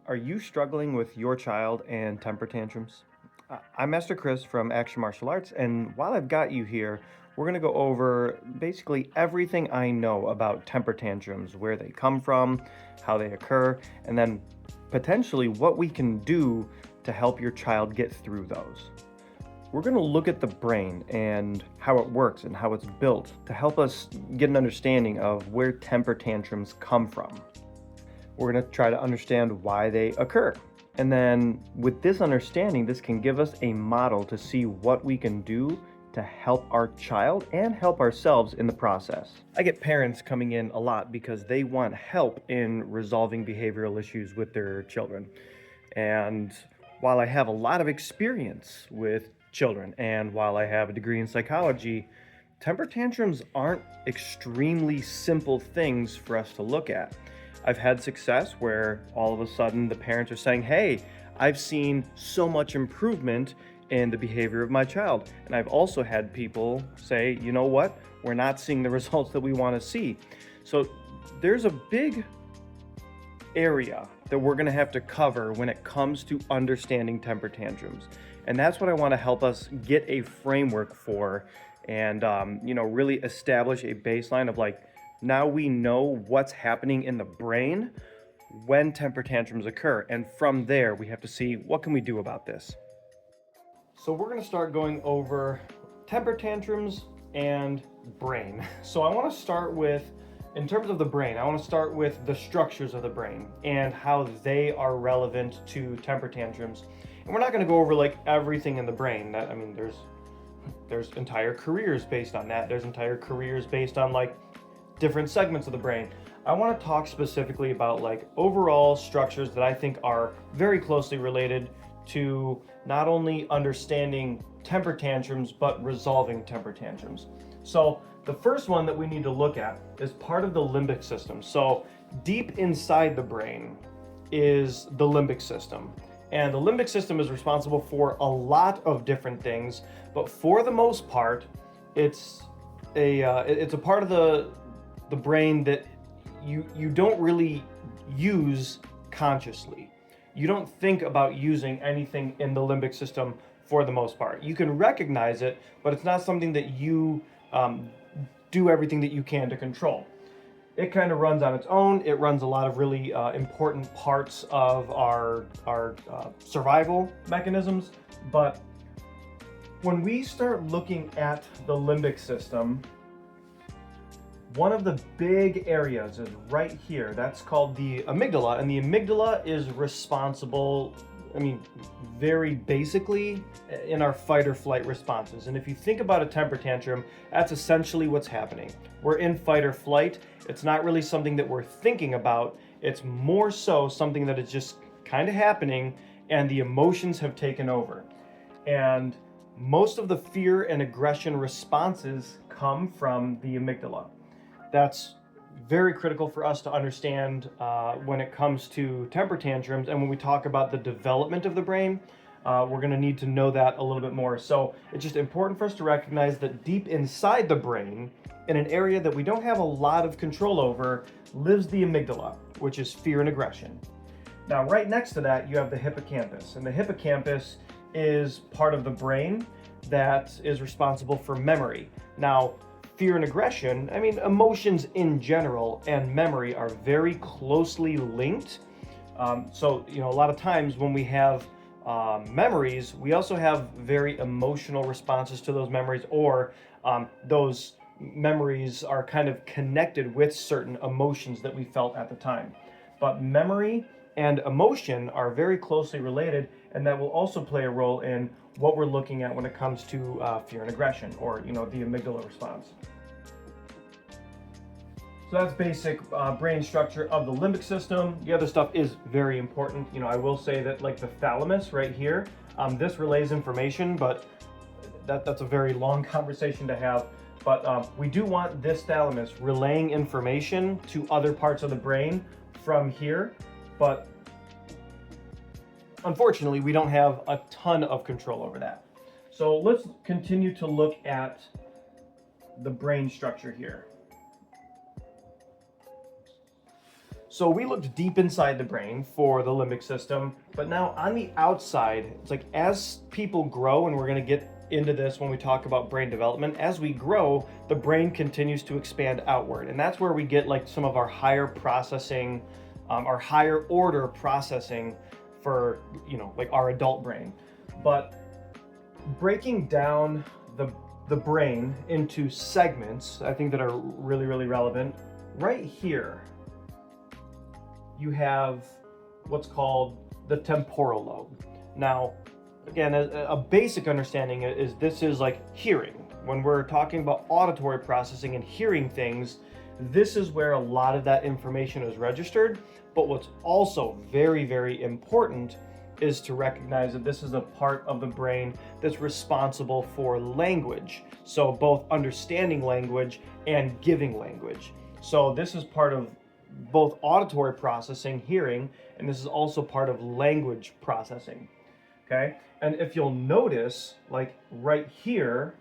Are you struggling with your child and temper tantrums? I'm Master Chris from Action Martial Arts, and while I've got you here, we're going to go over basically everything I know about temper tantrums, where they come from, how they occur, and then potentially what we can do to help your child get through those. We're going to look at the brain and how it works and how it's built to help us get an understanding of where temper tantrums come from. We're going to try to understand why they occur. And then with this understanding, this can give us a model to see what we can do to help our child and help ourselves in the process. I get parents coming in a lot because they want help in resolving behavioral issues with their children. And while I have a lot of experience with children and while I have a degree in psychology, temper tantrums aren't extremely simple things for us to look at. I've had success where all of a sudden the parents are saying, hey, I've seen so much improvement in the behavior of my child. And I've also had people say, you know what, we're not seeing the results that we want to see. So there's a big area that we're going to have to cover when it comes to understanding temper tantrums. And that's what I want to help us get a framework for and, really establish a baseline of like, now we know what's happening in the brain when temper tantrums occur. And from there, we have to see what can we do about this. So we're going to start going over temper tantrums and brain. So I want to start with, in terms of the brain, I want to start with the structures of the brain and how they are relevant to temper tantrums. And we're not going to go over like everything in the brain. There's entire careers based on that. There's entire careers based on like different segments of the brain. I want to talk specifically about like overall structures that I think are very closely related to not only understanding temper tantrums, but resolving temper tantrums. So the first one that we need to look at is part of the limbic system. So deep inside the brain is the limbic system. And the limbic system is responsible for a lot of different things, but for the most part, it's a part of the brain that you don't really use consciously. You don't think about using anything in the limbic system for the most part. You can recognize it, but it's not something that you do everything that you can to control. It kind of runs on its own. It runs a lot of really important parts of our survival mechanisms. But when we start looking at the limbic system, one of the big areas is right here. That's called the amygdala, and the amygdala is responsible, very basically in our fight or flight responses. And if you think about a temper tantrum, that's essentially what's happening. We're in fight or flight. It's not really something that we're thinking about. It's more so something that is just kind of happening, and the emotions have taken over. And most of the fear and aggression responses come from the amygdala. That's very critical for us to understand when it comes to temper tantrums. And when we talk about the development of the brain, we're going to need to know that a little bit more. So it's just important for us to recognize that deep inside the brain, in an area that we don't have a lot of control over, lives the amygdala, which is fear and aggression. Now, right next to that, you have the hippocampus. And the hippocampus is part of the brain that is responsible for memory. Now, fear and aggression, emotions in general and memory are very closely linked. So, a lot of times when we have memories, we also have very emotional responses to those memories, or those memories are kind of connected with certain emotions that we felt at the time. But memory and emotion are very closely related, and that will also play a role in what we're looking at when it comes to fear and aggression, or the amygdala response. So that's basic brain structure of the limbic system. The other stuff is very important. I will say that like the thalamus right here, this relays information, but that's a very long conversation to have. But we do want this thalamus relaying information to other parts of the brain from here. But unfortunately, we don't have a ton of control over that. So let's continue to look at the brain structure here. So we looked deep inside the brain for the limbic system, but now on the outside, it's like as people grow, and we're going to get into this when we talk about brain development, as we grow, the brain continues to expand outward. And that's where we get like some of our higher processing, our higher order processing for, like our adult brain. But breaking down the brain into segments, I think that are really, really relevant. Right here, you have what's called the temporal lobe. Now, again, a basic understanding is this is like hearing. When we're talking about auditory processing and hearing things, this is where a lot of that information is registered. But what's also very, very important is to recognize that this is a part of the brain that's responsible for language. So both understanding language and giving language. So this is part of both auditory processing, hearing, and this is also part of language processing, okay? And if you'll notice, like right here,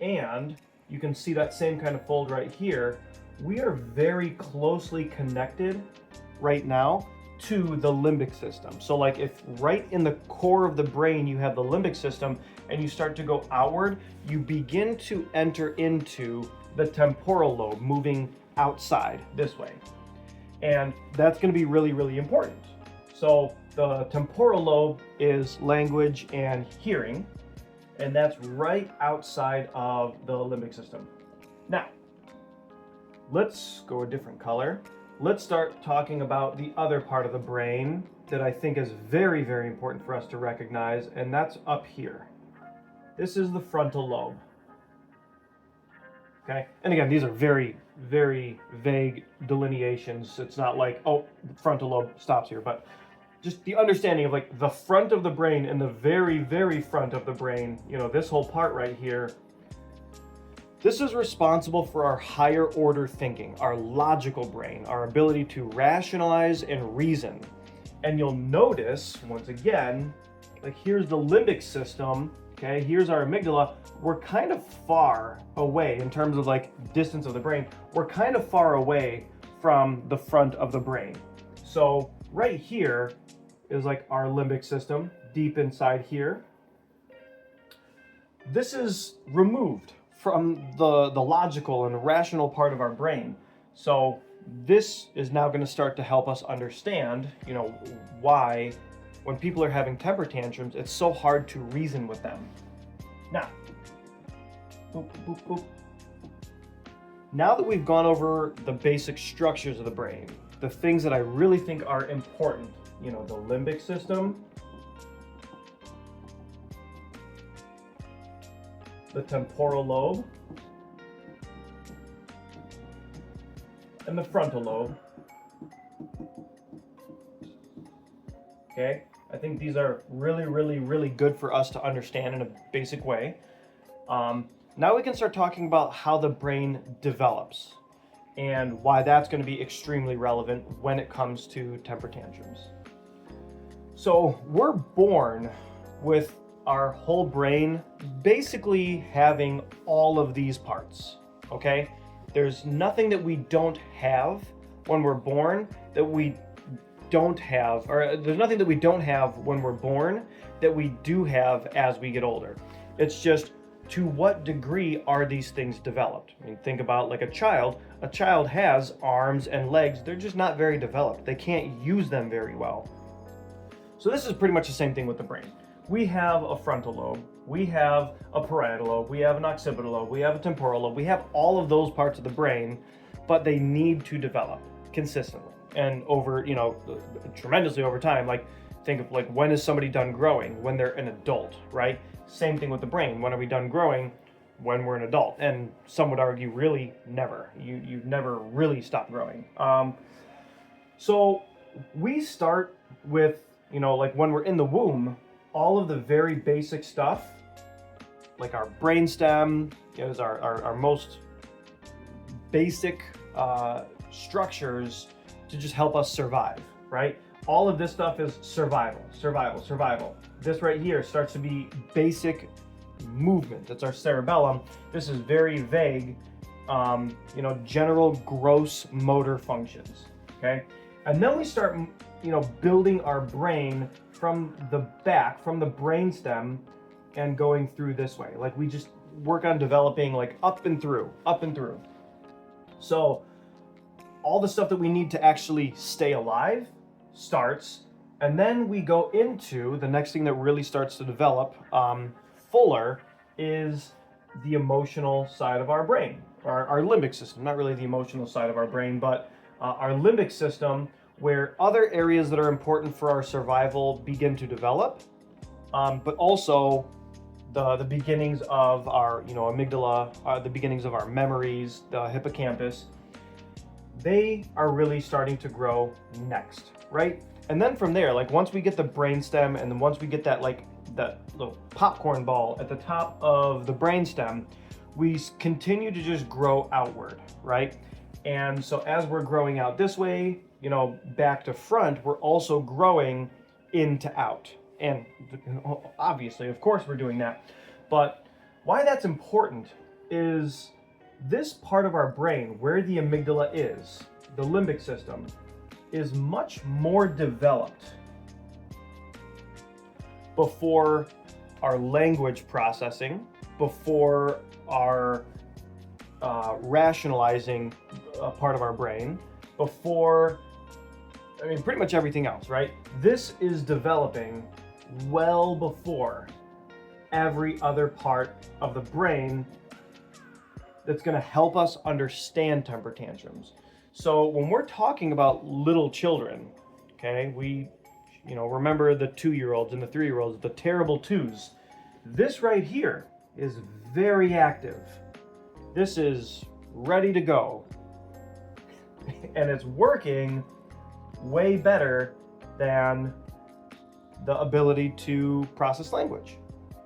and you can see that same kind of fold right here, we are very closely connected right now to the limbic system. So like if right in the core of the brain you have the limbic system and you start to go outward, you begin to enter into the temporal lobe, moving outside this way. And that's going to be really, really important. So the temporal lobe is language and hearing, and that's right outside of the limbic system. Now, let's go a different color. Let's start talking about the other part of the brain that I think is very, very important for us to recognize, and that's up here. This is the frontal lobe. Okay, and again, these are very, very vague delineations. It's not like, oh, the frontal lobe stops here, but just the understanding of like the front of the brain and the very, very front of the brain, this whole part right here, this is responsible for our higher order thinking, our logical brain, our ability to rationalize and reason. And you'll notice, once again, like here's the limbic system, okay, here's our amygdala. We're kind of far away in terms of like distance of the brain. We're kind of far away from the front of the brain. So right here is like our limbic system, deep inside here. This is removed from the logical and rational part of our brain. So this is now going to start to help us understand, why when people are having temper tantrums, it's so hard to reason with them. Now, boop, boop, boop. Now that we've gone over the basic structures of the brain, the things that I really think are important, the limbic system, the temporal lobe, and the frontal lobe. Okay, I think these are really, really, really good for us to understand in a basic way. Now we can start talking about how the brain develops and why that's going to be extremely relevant when it comes to temper tantrums. So we're born with our whole brain basically having all of these parts, okay? There's nothing that we don't have when we're born that we don't have, or there's nothing that we don't have when we're born that we do have as we get older. It's just to what degree are these things developed? I mean, think about like a child. A child has arms and legs. They're just not very developed. They can't use them very well. So this is pretty much the same thing with the brain. We have a frontal lobe, we have a parietal lobe, we have an occipital lobe, we have a temporal lobe, we have all of those parts of the brain, but they need to develop consistently and over, tremendously over time. Like think of like, when is somebody done growing? When they're an adult, right? Same thing with the brain. When are we done growing? When we're an adult. And some would argue really never. You never really stop growing. So we start with, like when we're in the womb, all of the very basic stuff, like our brainstem is our most basic structures to just help us survive, right? All of this stuff is survival, survival, survival. This right here starts to be basic movement. It's our cerebellum. This is very vague general gross motor functions, okay? And then we start, building our brain from the back, from the brainstem, and going through this way. Like we just work on developing like up and through. So all the stuff that we need to actually stay alive starts, and then we go into the next thing that really starts to develop fuller is the emotional side of our brain, our limbic system. Not really the emotional side of our brain, but our limbic system, where other areas that are important for our survival begin to develop, but also the beginnings of our amygdala, the beginnings of our memories, the hippocampus, they are really starting to grow next, right? And then from there, like once we get the brainstem, and then once we get that little popcorn ball at the top of the brainstem, we continue to just grow outward, right? And so as we're growing out this way, back to front, we're also growing in to out. And obviously, of course, we're doing that. But why that's important is this part of our brain, where the amygdala is, the limbic system, is much more developed before our language processing, before our rationalizing part of our brain, before, pretty much everything else, right? This is developing well before every other part of the brain that's going to help us understand temper tantrums. So when we're talking about little children, okay, we remember the 2-year-olds and the 3-year-olds, the terrible twos. This right here is very active. This is ready to go. And it's working way better than the ability to process language,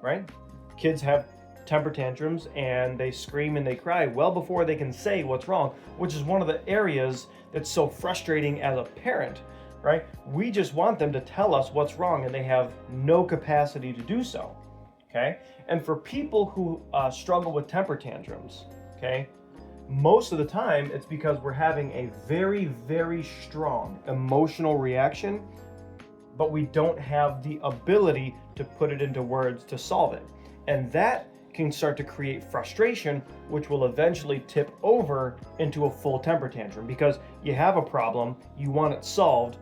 right? Kids have temper tantrums and they scream and they cry well before they can say what's wrong, which is one of the areas that's so frustrating as a parent, right? We just want them to tell us what's wrong, and they have no capacity to do so, okay? And for people who struggle with temper tantrums, okay, most of the time it's because we're having a very, very strong emotional reaction, but we don't have the ability to put it into words to solve it. And that can start to create frustration, which will eventually tip over into a full temper tantrum, because you have a problem, you want it solved,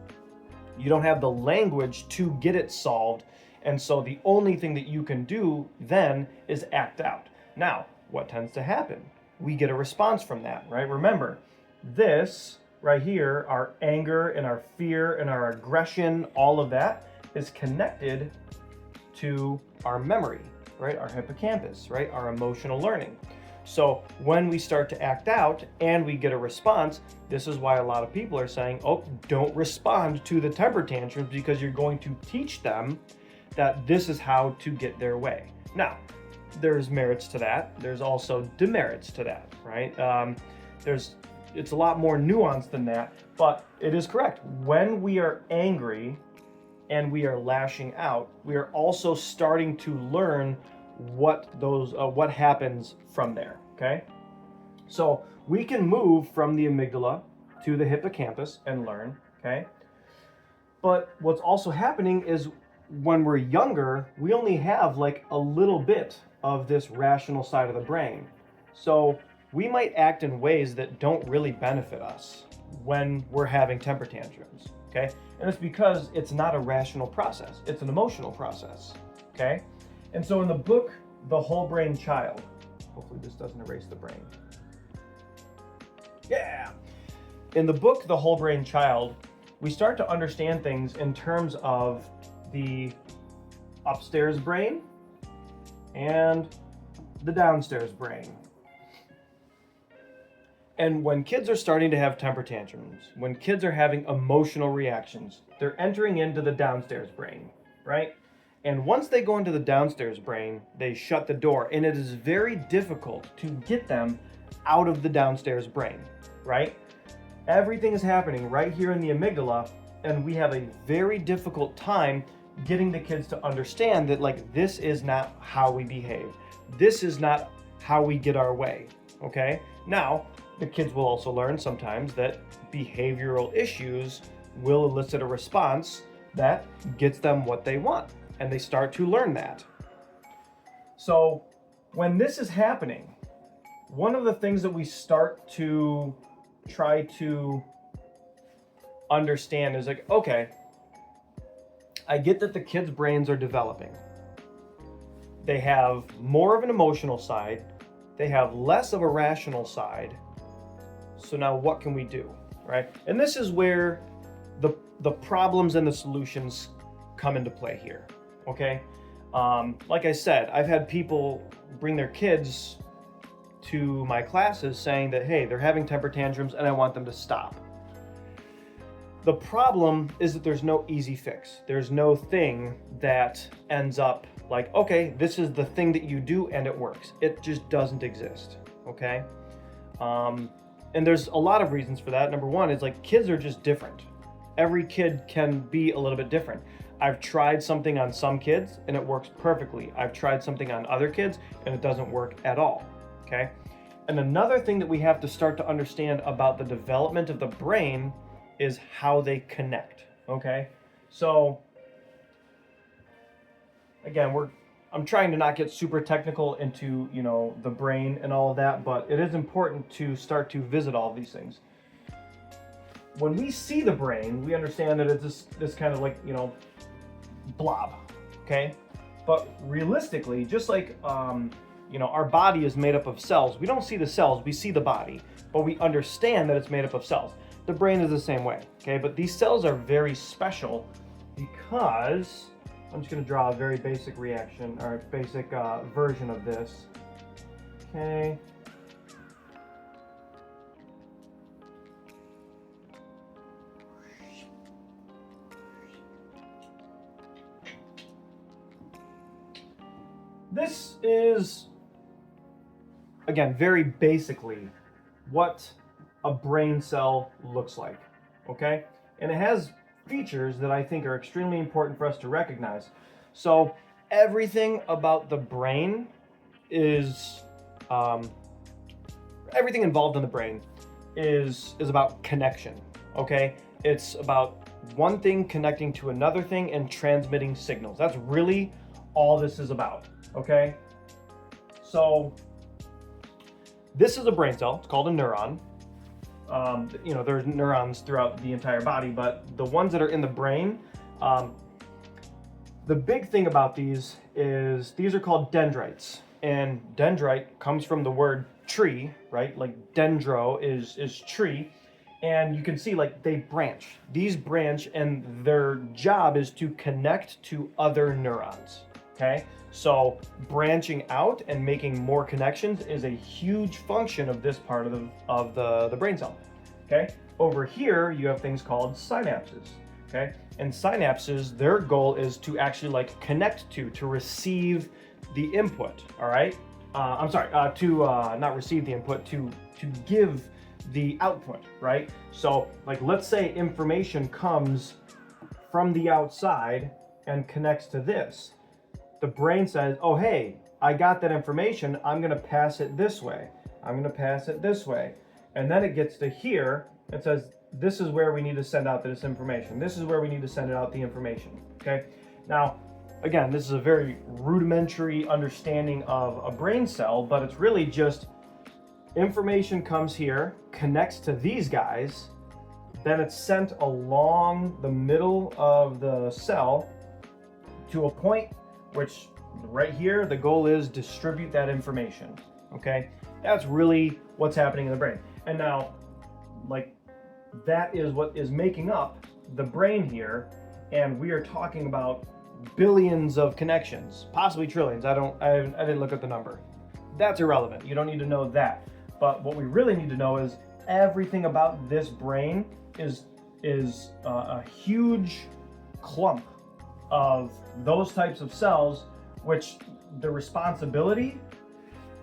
you don't have the language to get it solved, and so the only thing that you can do then is act out. Now, what tends to happen? We get a response from that, right? Remember, this right here, our anger and our fear and our aggression, all of that is connected to our memory, right? Our hippocampus, right? Our emotional learning. So when we start to act out and we get a response, this is why a lot of people are saying, oh, don't respond to the temper tantrums, because you're going to teach them that this is how to get their way. Now, there's merits to that. There's also demerits to that, right? It's a lot more nuanced than that, but it is correct. When we are angry and we are lashing out, we are also starting to learn what happens from there, okay? So we can move from the amygdala to the hippocampus and learn, okay? But what's also happening is when we're younger, we only have like a little bit of this rational side of the brain. So we might act in ways that don't really benefit us when we're having temper tantrums, okay? And it's because it's not a rational process, it's an emotional process, okay? And so in the book, The Whole Brain Child, hopefully this doesn't erase the brain. Yeah! In the book, The Whole Brain Child, we start to understand things in terms of the upstairs brain and the downstairs brain. And when kids are starting to have temper tantrums, when kids are having emotional reactions, they're entering into the downstairs brain, right? And once they go into the downstairs brain, they shut the door, and it is very difficult to get them out of the downstairs brain, right? Everything is happening right here in the amygdala, and we have a very difficult time getting the kids to understand that, like, this is not how we behave. This is not how we get our way, okay? Now, the kids will also learn sometimes that behavioral issues will elicit a response that gets them what they want, and they start to learn that. So, when this is happening, one of the things that we start to try to understand is like, okay, I get that the kids' brains are developing. They have more of an emotional side, they have less of a rational side. So now what can we do, right? And this is where the problems and the solutions come into play here, okay? Like I said, I've had people bring their kids to my classes saying that, hey, they're having temper tantrums and I want them to stop. The problem is that there's no easy fix. There's no thing that ends up like, okay, this is the thing that you do and it works. It just doesn't exist, okay? And there's a lot of reasons for that. Number one is like kids are just different. Every kid can be a little bit different. I've tried something on some kids and it works perfectly. I've tried something on other kids and it doesn't work at all, okay? And another thing that we have to start to understand about the development of the brain is how they connect, okay? So again, I'm trying to not get super technical into, the brain and all of that, but it is important to start to visit all of these things. When we see the brain, we understand that it's this kind of like, blob, okay? But realistically, just like, our body is made up of cells, we don't see the cells, we see the body, but we understand that it's made up of cells. The brain is the same way, okay? But these cells are very special because, I'm just gonna draw a very basic reaction, or basic version of this, okay? This is, again, very basically what a brain cell looks like, okay? And it has features that I think are extremely important for us to recognize. So everything about the brain is, everything involved in the brain is about connection, okay? It's about one thing connecting to another thing and transmitting signals. That's really all this is about, okay? So this is a brain cell. It's called a neuron. There's neurons throughout the entire body, but the ones that are in the brain, the big thing about these is these are called dendrites. And dendrite comes from the word tree, right? Like dendro is tree. And you can see like they branch. These branch and their job is to connect to other neurons, okay? So branching out and making more connections is a huge function of this part of the brain cell, okay? Over here, you have things called synapses, okay? And synapses, their goal is to actually like connect to receive the input, all right? Not receive the input, to give the output, right? So like, let's say information comes from the outside and connects to this. The brain says, oh, hey, I got that information. I'm going to pass it this way. I'm going to pass it this way. And then it gets to here and says, this is where we need to send out this information. This is where we need to send out the information, okay? Now, again, this is a very rudimentary understanding of a brain cell, but it's really just information comes here, connects to these guys, then it's sent along the middle of the cell to a point which right here, the goal is distribute that information, okay? That's really what's happening in the brain. And now, like, that is what is making up the brain here, and we are talking about billions of connections, possibly trillions. I didn't look at the number. That's irrelevant. You don't need to know that. But what we really need to know is everything about this brain is a huge clump of those types of cells, which the responsibility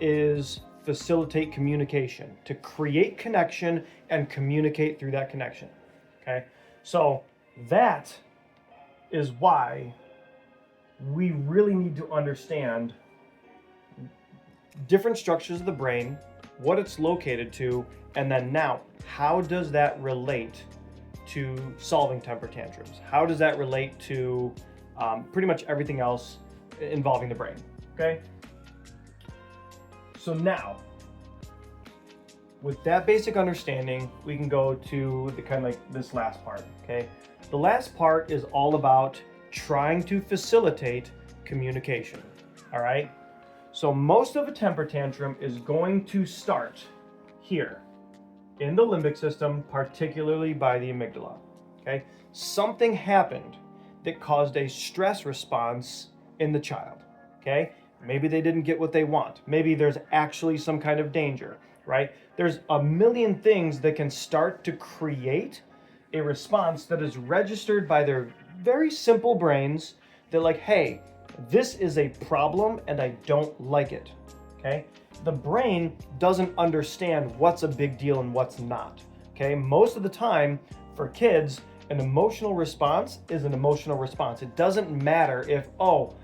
is facilitate communication, to create connection and communicate through that connection, okay? So that is why we really need to understand different structures of the brain, what it's located to, and then now, how does that relate to solving temper tantrums? How does that relate to pretty much everything else involving the brain, okay? So now, with that basic understanding, we can go to the kind of like this last part, okay? The last part is all about trying to facilitate communication, all right? So most of a temper tantrum is going to start here in the limbic system, particularly by the amygdala, okay? Something happened that caused a stress response in the child, okay? Maybe they didn't get what they want. Maybe there's actually some kind of danger, right? There's a million things that can start to create a response that is registered by their very simple brains. They're like, hey, this is a problem and I don't like it, okay? The brain doesn't understand what's a big deal and what's not, okay? Most of the time for kids, an emotional response is an emotional response. It doesn't matter if, oh,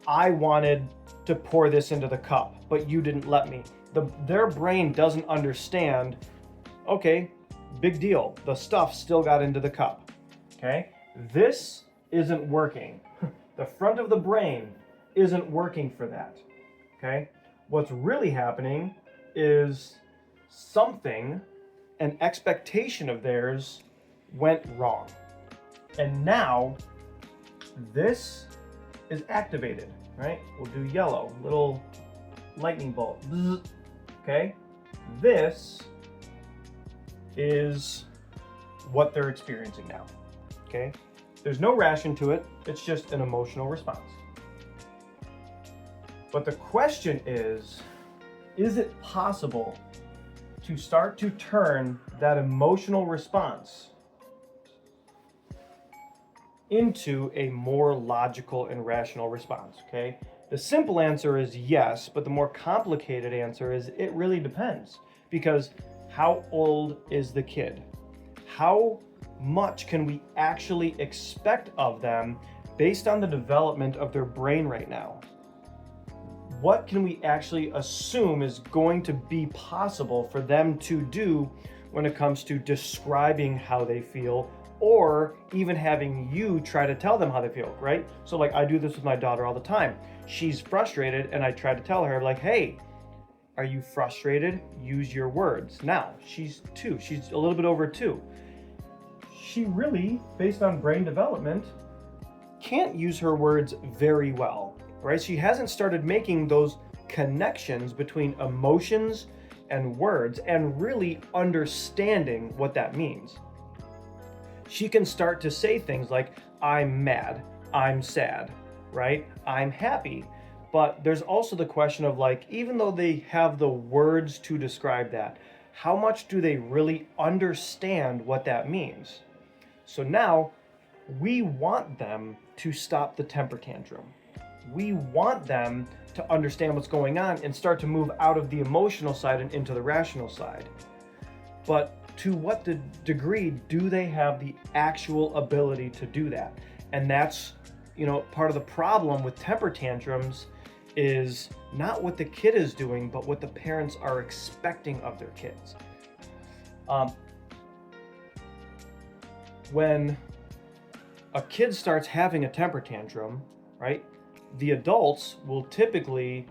I wanted to pour this into the cup, but you didn't let me. Their brain doesn't understand, okay, big deal. The stuff still got into the cup, okay? This isn't working. The front of the brain isn't working for that, okay? What's really happening is something, an expectation of theirs went wrong. And now this is activated, right? We'll do yellow, little lightning bolt, bzz, okay? This is what they're experiencing now, okay? There's no ration to it, it's just an emotional response. But the question is it possible to start to turn that emotional response into a more logical and rational response, okay? The simple answer is yes, but the more complicated answer is it really depends. Because how old is the kid? How much can we actually expect of them based on the development of their brain right now? What can we actually assume is going to be possible for them to do when it comes to describing how they feel, or even having you try to tell them how they feel, right? So like I do this with my daughter all the time. She's frustrated and I try to tell her like, hey, are you frustrated? Use your words. Now, she's 2, she's a little bit over 2. She really, based on brain development, can't use her words very well, right? She hasn't started making those connections between emotions and words and really understanding what that means. She can start to say things like, I'm mad, I'm sad, right? I'm happy. But there's also the question of like, even though they have the words to describe that, how much do they really understand what that means? So now we want them to stop the temper tantrum. We want them to understand what's going on and start to move out of the emotional side and into the rational side. But to what degree do they have the actual ability to do that? And that's, part of the problem with temper tantrums is not what the kid is doing, but what the parents are expecting of their kids. When a kid starts having a temper tantrum, right, the adults will typically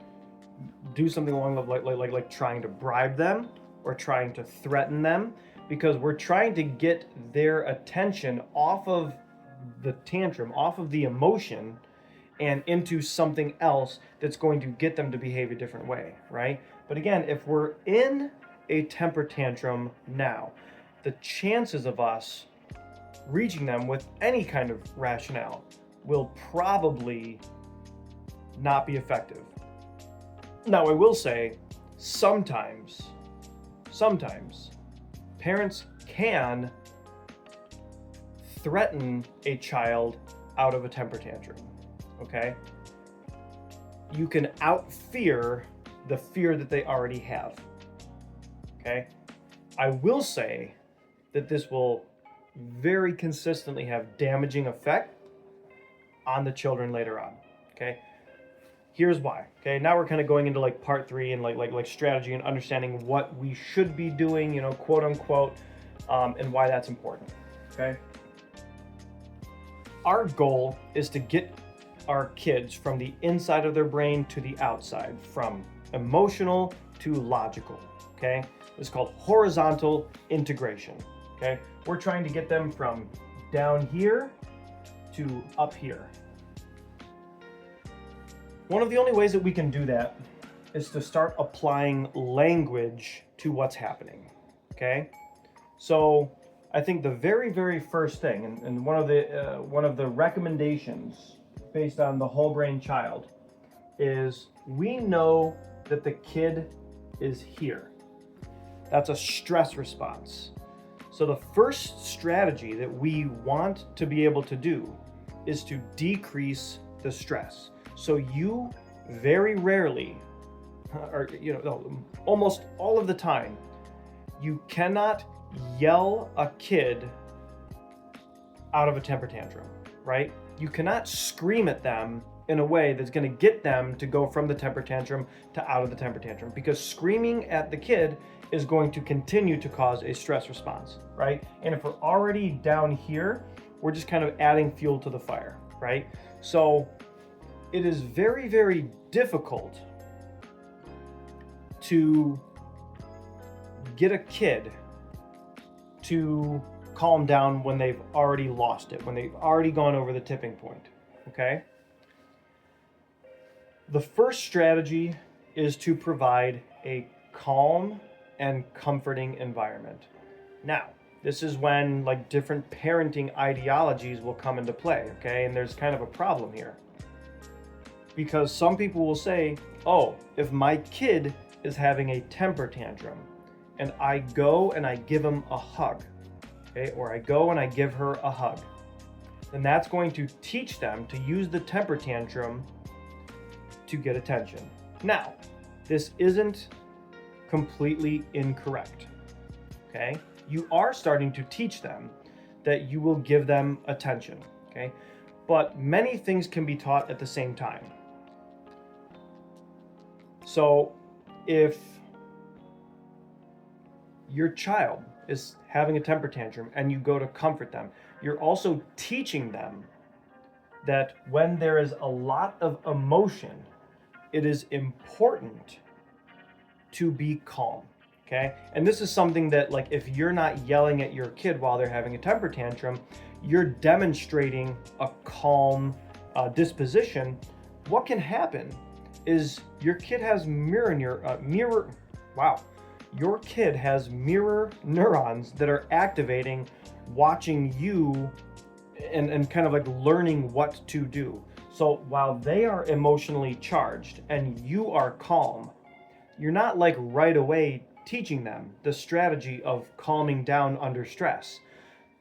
do something along the like trying to bribe them or trying to threaten them, because we're trying to get their attention off of the tantrum, off of the emotion, and into something else that's going to get them to behave a different way, right? But again, if we're in a temper tantrum now, the chances of us reaching them with any kind of rationale will probably not be effective. Now, I will say, sometimes parents can threaten a child out of a temper tantrum, okay? You can out-fear the fear that they already have, okay? I will say that this will very consistently have damaging effect on the children later on, okay? Here's why. Okay, now we're kind of going into like part 3 and like strategy and understanding what we should be doing, you know, quote unquote, and why that's important. Okay. Our goal is to get our kids from the inside of their brain to the outside, from emotional to logical. Okay, it's called horizontal integration. Okay, we're trying to get them from down here to up here. One of the only ways that we can do that is to start applying language to what's happening. Okay, so I think the very first thing, and one of the recommendations based on the whole brain child, is we know that the kid is here. That's a stress response. So the first strategy that we want to be able to do is to decrease the stress. So you very rarely, or almost all of the time, you cannot yell a kid out of a temper tantrum, right? You cannot scream at them in a way that's going to get them to go from the temper tantrum to out of the temper tantrum, because screaming at the kid is going to continue to cause a stress response, right? And if we're already down here, we're just kind of adding fuel to the fire, right? So it is very difficult to get a kid to calm down when they've already lost it, when they've already gone over the tipping point, okay? The first strategy is to provide a calm and comforting environment. Now, this is when like different parenting ideologies will come into play, okay? And there's kind of a problem here. Because some people will say, oh, if my kid is having a temper tantrum and I go and I give him a hug, okay, or I go and I give her a hug, then that's going to teach them to use the temper tantrum to get attention. Now, this isn't completely incorrect, okay? You are starting to teach them that you will give them attention, okay? But many things can be taught at the same time. So if your child is having a temper tantrum and you go to comfort them, you're also teaching them that when there is a lot of emotion, it is important to be calm, okay? And this is something that, like, if you're not yelling at your kid while they're having a temper tantrum, you're demonstrating a calm disposition. What can happen is your kid has mirror neurons that are activating watching you and kind of like learning what to do. So while they are emotionally charged and you are calm, you're not like right away teaching them the strategy of calming down under stress,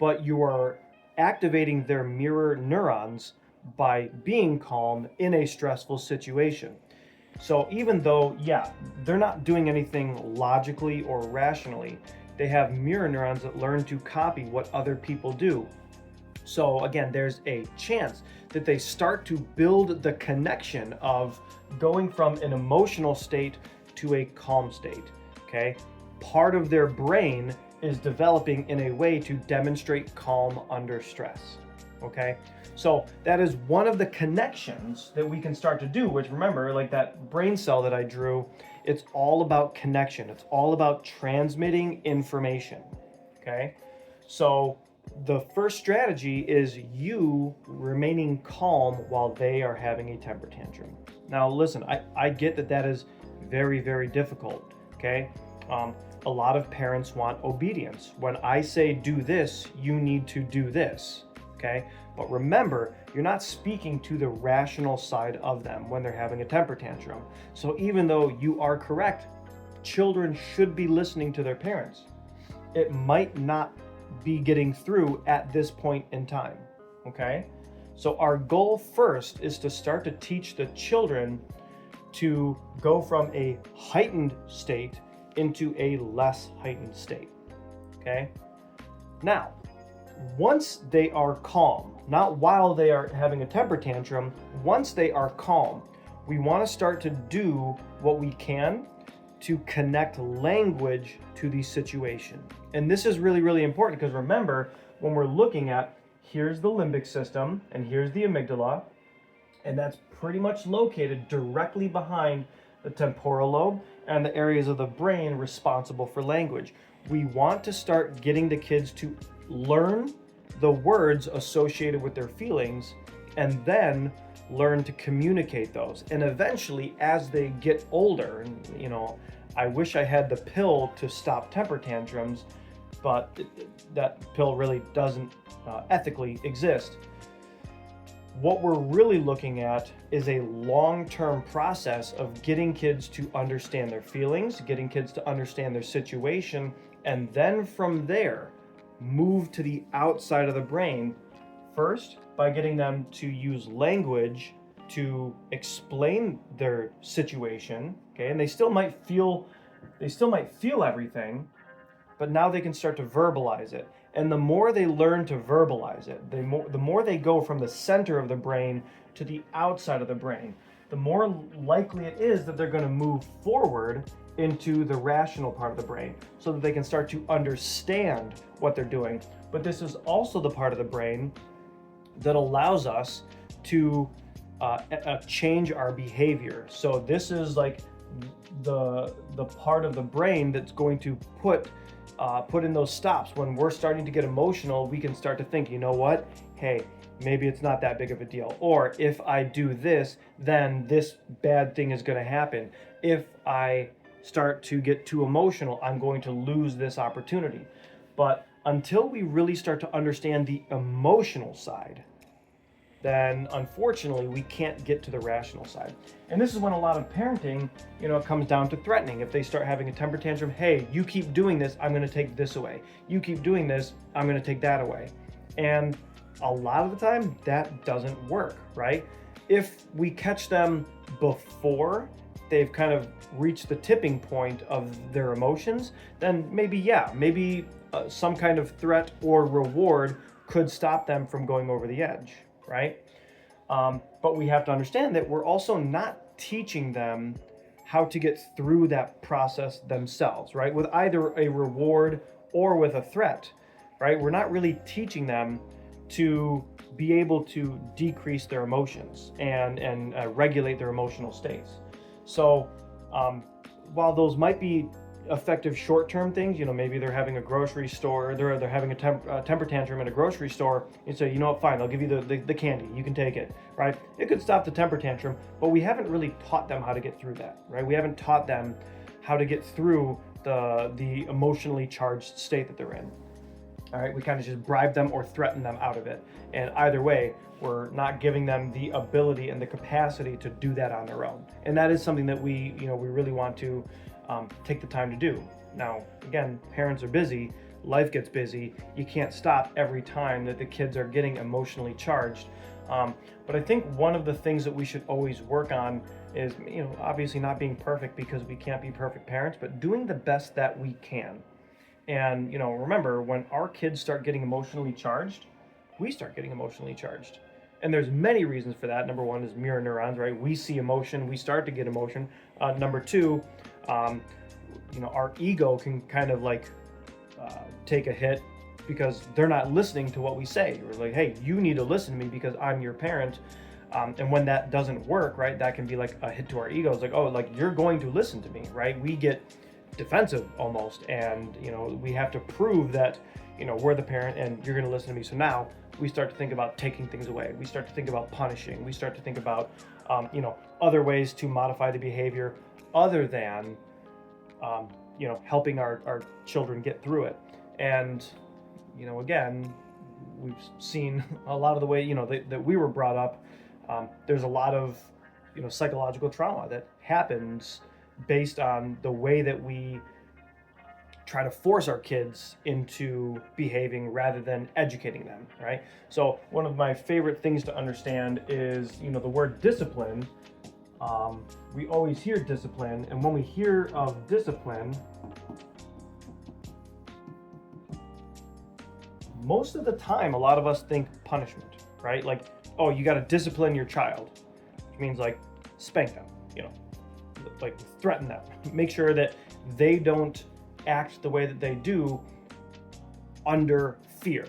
but you are activating their mirror neurons by being calm in a stressful situation. So even though, yeah, they're not doing anything logically or rationally, they have mirror neurons that learn to copy what other people do. So again, there's a chance that they start to build the connection of going from an emotional state to a calm state, okay? Part of their brain is developing in a way to demonstrate calm under stress, okay? So that is one of the connections that we can start to do, which, remember, like that brain cell that I drew, it's all about connection. It's all about transmitting information, okay? So the first strategy is you remaining calm while they are having a temper tantrum. Now, listen, I get that is very difficult, okay? A lot of parents want obedience. When I say do this, you need to do this, okay? But remember, you're not speaking to the rational side of them when they're having a temper tantrum. So even though you are correct, children should be listening to their parents. It might not be getting through at this point in time, okay? So our goal first is to start to teach the children to go from a heightened state into a less heightened state, okay? Now, once they are calm, not while they are having a temper tantrum, once they are calm, we want to start to do what we can to connect language to the situation. And this is really, really important because remember, when we're looking at here's the limbic system and here's the amygdala, and that's pretty much located directly behind the temporal lobe and the areas of the brain responsible for language. We want to start getting the kids to learn the words associated with their feelings and then learn to communicate those. And eventually, as they get older, and I wish I had the pill to stop temper tantrums, but that pill really doesn't ethically exist. What we're really looking at is a long-term process of getting kids to understand their feelings, getting kids to understand their situation, and then from there, move to the outside of the brain, first by getting them to use language to explain their situation, okay? And they still might feel everything, but now they can start to verbalize it. And the more they learn to verbalize it, the more they go from the center of the brain to the outside of the brain, the more likely it is that they're going to move forward into the rational part of the brain so that they can start to understand what they're doing. But this is also the part of the brain that allows us to change our behavior. So this is like the part of the brain that's going to put in those stops. When we're starting to get emotional, we can start to think, you know what? Hey, maybe it's not that big of a deal. Or if I do this, then this bad thing is going to happen. If I start to get too emotional, I'm going to lose this opportunity. But until we really start to understand the emotional side, then unfortunately we can't get to the rational side. And this is when a lot of parenting, comes down to threatening. If they start having a temper tantrum, hey, you keep doing this, I'm going to take this away. You keep doing this, I'm going to take that away. And a lot of the time that doesn't work, right? If we catch them before they've kind of reached the tipping point of their emotions, then maybe some kind of threat or reward could stop them from going over the edge, right? But we have to understand that we're also not teaching them how to get through that process themselves, right? With either a reward or with a threat, right? We're not really teaching them to be able to decrease their emotions and regulate their emotional states. So while those might be effective short-term things, maybe they're having a grocery store, they're having a temper tantrum in a grocery store, and say, you know what, fine, I'll give you the candy, you can take it, right? It could stop the temper tantrum, but we haven't really taught them how to get through that, right? We haven't taught them how to get through the emotionally charged state that they're in. All right, we kind of just bribe them or threaten them out of it. And either way, we're not giving them the ability and the capacity to do that on their own. And that is something that we really want to take the time to do. Now, again, parents are busy, life gets busy. You can't stop every time that the kids are getting emotionally charged. But I think one of the things that we should always work on is, obviously not being perfect because we can't be perfect parents, but doing the best that we can. And, remember, when our kids start getting emotionally charged, we start getting emotionally charged. And there's many reasons for that. Number one is mirror neurons, right? We see emotion, we start to get emotion. Number two, our ego can kind of take a hit because they're not listening to what we say. We're like, hey, you need to listen to me because I'm your parent. And when that doesn't work, right, that can be like a hit to our egos. Like, oh, like you're going to listen to me, right? We get defensive almost, and we have to prove that we're the parent and you're going to listen to me. So now we start to think about taking things away. We start to think about punishing. We start to think about other ways to modify the behavior other than helping our children get through it. And again, we've seen a lot of the way that we were brought up. There's a lot of psychological trauma that happens based on the way that we try to force our kids into behaving rather than educating them, right? So one of my favorite things to understand is, the word discipline. We always hear discipline, and when we hear of discipline, most of the time, a lot of us think punishment, right? Like, oh, you got to discipline your child, which means like spank them, like threaten them. Make sure that they don't act the way that they do under fear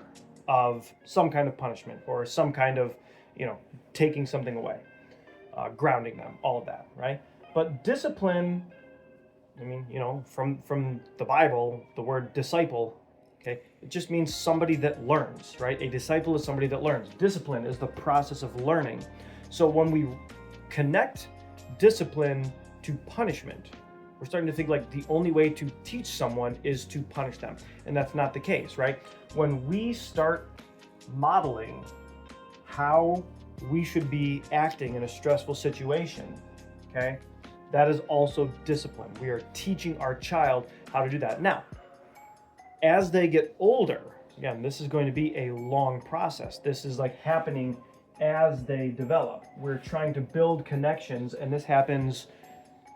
of some kind of punishment or some kind of, taking something away, grounding them, all of that, right? But discipline, from the Bible, the word disciple, okay, it just means somebody that learns, right? A disciple is somebody that learns. Discipline is the process of learning. So when we connect discipline to punishment, we're starting to think like the only way to teach someone is to punish them. And that's not the case, right? When we start modeling how we should be acting in a stressful situation, okay, that is also discipline. We are teaching our child how to do that. Now, as they get older, again, this is going to be a long process. This is like happening as they develop. We're trying to build connections, and this happens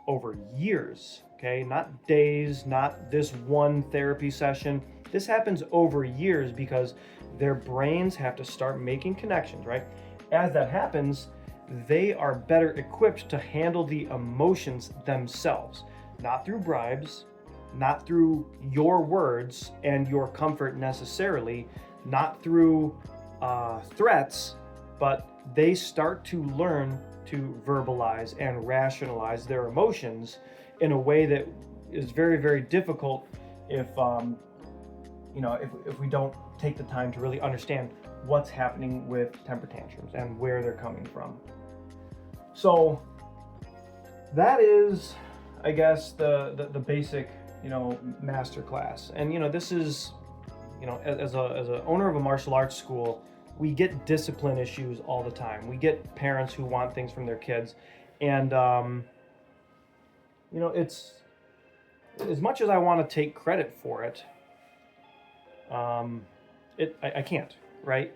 over years, okay? Not days, not this one therapy session. This happens over years because their brains have to start making connections, right? As that happens, they are better equipped to handle the emotions themselves, not through bribes, not through your words and your comfort necessarily, not through threats, but they start to learn to verbalize and rationalize their emotions in a way that is very, very difficult if we don't take the time to really understand what's happening with temper tantrums and where they're coming from. So that is, I guess, the basic, master class. And, this is, as a owner of a martial arts school, we get discipline issues all the time. We get parents who want things from their kids. And, it's, as much as I want to take credit for it, I can't, right?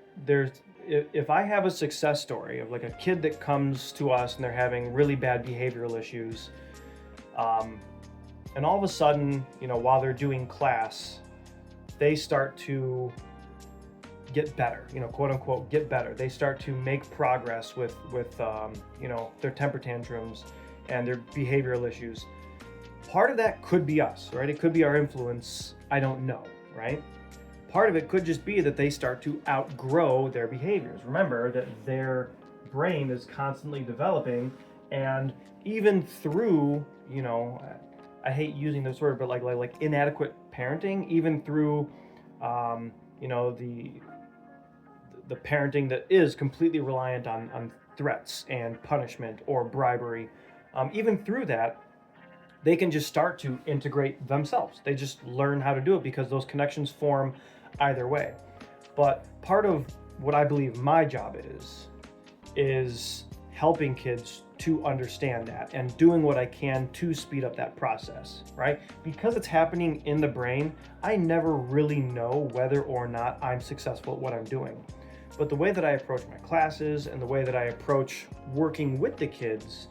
If I have a success story of like a kid that comes to us and they're having really bad behavioral issues, and all of a sudden, while they're doing class, they start to get better, quote unquote, get better. They start to make progress with their temper tantrums and their behavioral issues. Part of that could be us, right? It could be our influence. I don't know, right? Part of it could just be that they start to outgrow their behaviors. Remember that their brain is constantly developing, and even through, I hate using this word, but like inadequate parenting, even through, the parenting that is completely reliant on threats and punishment or bribery, even through that, they can just start to integrate themselves. They just learn how to do it because those connections form either way. But part of what I believe my job is helping kids to understand that and doing what I can to speed up that process, right? Because it's happening in the brain, I never really know whether or not I'm successful at what I'm doing. But the way that I approach my classes and the way that I approach working with the kids,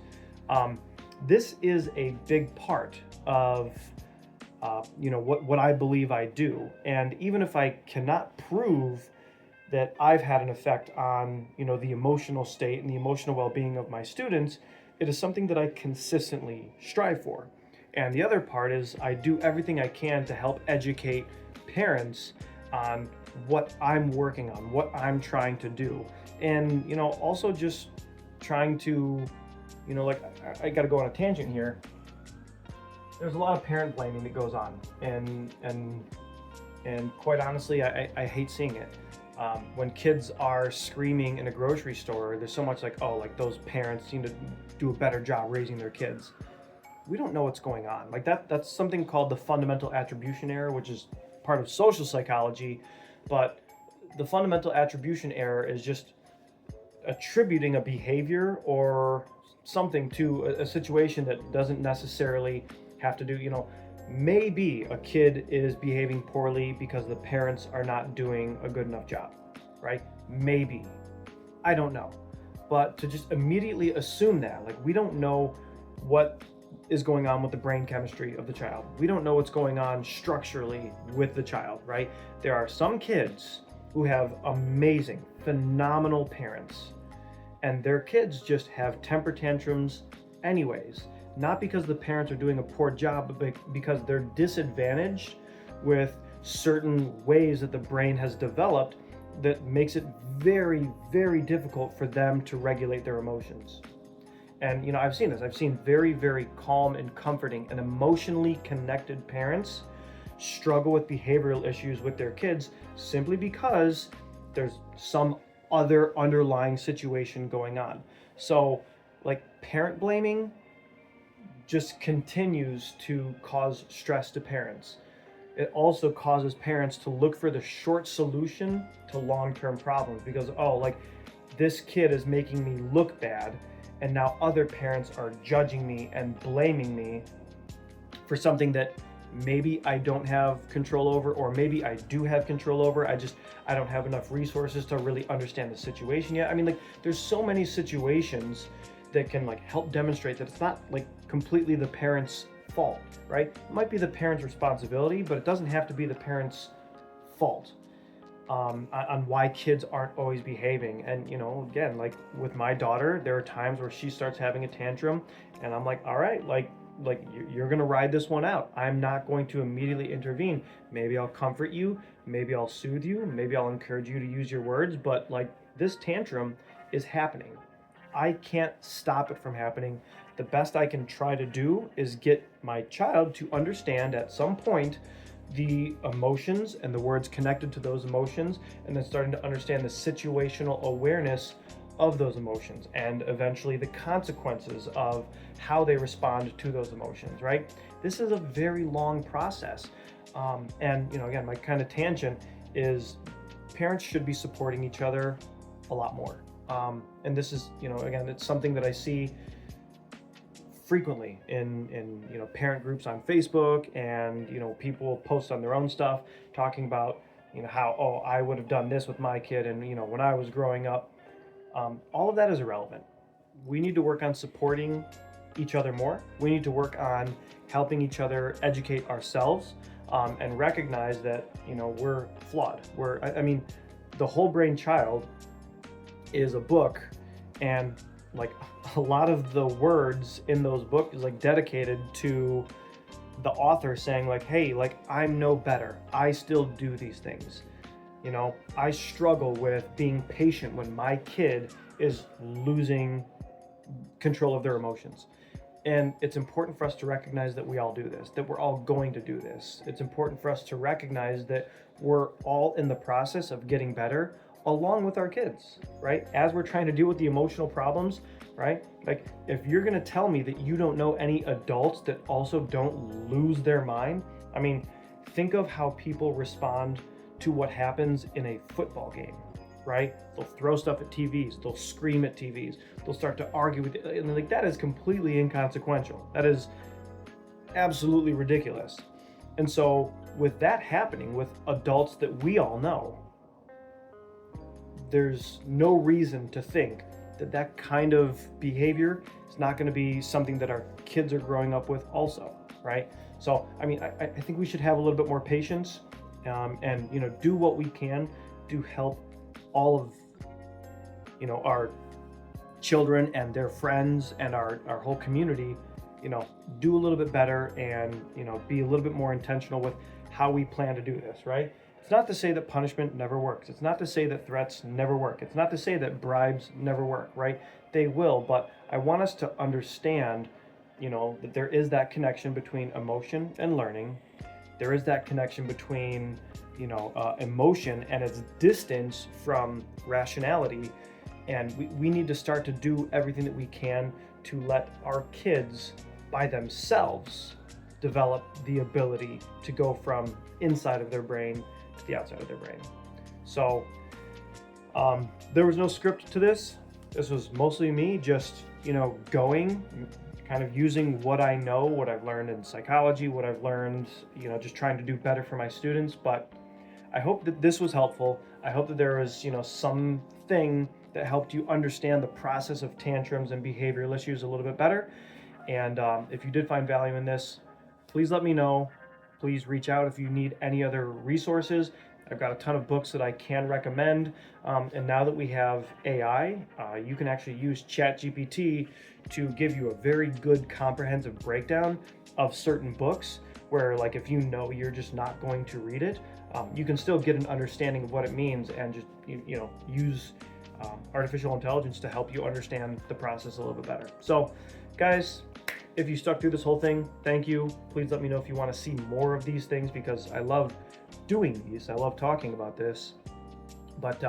this is a big part of what I believe I do. And even if I cannot prove that I've had an effect on, the emotional state and the emotional well-being of my students, it is something that I consistently strive for. And the other part is I do everything I can to help educate parents on what I'm working on, what I'm trying to do. And, also just trying to, I got to go on a tangent here. There's a lot of parent blaming that goes on, and quite honestly, I hate seeing it. When kids are screaming in a grocery store, there's so much like those parents seem to do a better job raising their kids. We don't know what's going on. Like that's something called the fundamental attribution error, which is part of social psychology, but the fundamental attribution error is just attributing a behavior or something to a situation that doesn't necessarily have to do, maybe a kid is behaving poorly because the parents are not doing a good enough job, right? Maybe. I don't know. But to just immediately assume that, we don't know what is going on with the brain chemistry of the child. We don't know what's going on structurally with the child, right? There are some kids who have amazing, phenomenal parents, and their kids just have temper tantrums anyways. Not because the parents are doing a poor job, but because they're disadvantaged with certain ways that the brain has developed that makes it very, very difficult for them to regulate their emotions. And I've seen this. I've seen very, very calm and comforting and emotionally connected parents struggle with behavioral issues with their kids simply because there's some other underlying situation going on. So, like, parent blaming just continues to cause stress to parents. It also causes parents to look for the short solution to long-term problems because, oh, like, this kid is making me look bad, and now other parents are judging me and blaming me for something that maybe I don't have control over, or maybe I do have control over. I don't have enough resources to really understand the situation yet. I mean, like, there's so many situations that can, like, help demonstrate that it's not, like, completely the parent's fault, right? It might be the parent's responsibility, but it doesn't have to be the parent's fault on why kids aren't always behaving. And again, like with my daughter, there are times where she starts having a tantrum, and I'm like, all right, like you're gonna ride this one out. I'm not going to immediately intervene. Maybe I'll comfort you, maybe I'll soothe you, maybe I'll encourage you to use your words, but like, this tantrum is happening. I can't stop it from happening. The best I can try to do is get my child to understand at some point the emotions and the words connected to those emotions, and then starting to understand the situational awareness of those emotions and eventually the consequences of how they respond to those emotions, right? This is a very long process. And again, my kind of tangent is parents should be supporting each other a lot more. And this is, again, it's something that I see frequently in parent groups on Facebook, and people post on their own stuff talking about how, oh, I would have done this with my kid, and when I was growing up. All of that is irrelevant. We need to work on supporting each other more. We need to work on helping each other educate ourselves, and recognize that we're flawed. I mean, the Whole Brain Child is a book, and like, a lot of the words in those books is like dedicated to the author saying, like, hey, like, I'm no better, I still do these things. I struggle with being patient when my kid is losing control of their emotions. And it's important for us to recognize that we all do this, that we're all going to do this. It's important for us to recognize that we're all in the process of getting better along with our kids, right? As we're trying to deal with the emotional problems, right? Like, if you're going to tell me that you don't know any adults that also don't lose their mind, I mean, think of how people respond to what happens in a football game, right? They'll throw stuff at TVs, they'll scream at TVs, they'll start to argue with it, and like, that is completely inconsequential. That is absolutely ridiculous. And so with that happening with adults that we all know, there's no reason to think that that kind of behavior is not going to be something that our kids are growing up with also, right? So I mean, I think we should have a little bit more patience, and do what we can to help all of our children and their friends and our whole community do a little bit better, and be a little bit more intentional with how we plan to do this, right? It's not to say that punishment never works. It's not to say that threats never work. It's not to say that bribes never work, right? They will, but I want us to understand that there is that connection between emotion and learning. There is that connection between emotion and its distance from rationality, and we need to start to do everything that we can to let our kids by themselves develop the ability to go from inside of their brain to the outside of their brain. So there was no script to this. This was mostly me just going, kind of using what I know, what I've learned in psychology, what I've learned, just trying to do better for my students. But I hope that this was helpful. I hope that there was, something that helped you understand the process of tantrums and behavioral issues a little bit better. And if you did find value in this, please let me know. Please reach out if you need any other resources. I've got a ton of books that I can recommend. And now that we have AI, you can actually use ChatGPT to give you a very good comprehensive breakdown of certain books where, like, if you know you're just not going to read it, you can still get an understanding of what it means and just, use artificial intelligence to help you understand the process a little bit better. So, guys, if you stuck through this whole thing, thank you. Please let me know if you want to see more of these things, because I love doing these. I love talking about this. But,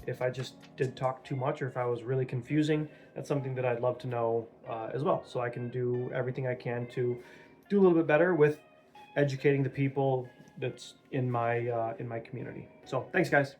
if I just did talk too much or if I was really confusing, that's something that I'd love to know as well. So I can do everything I can to do a little bit better with educating the people that's in my community. So thanks, guys.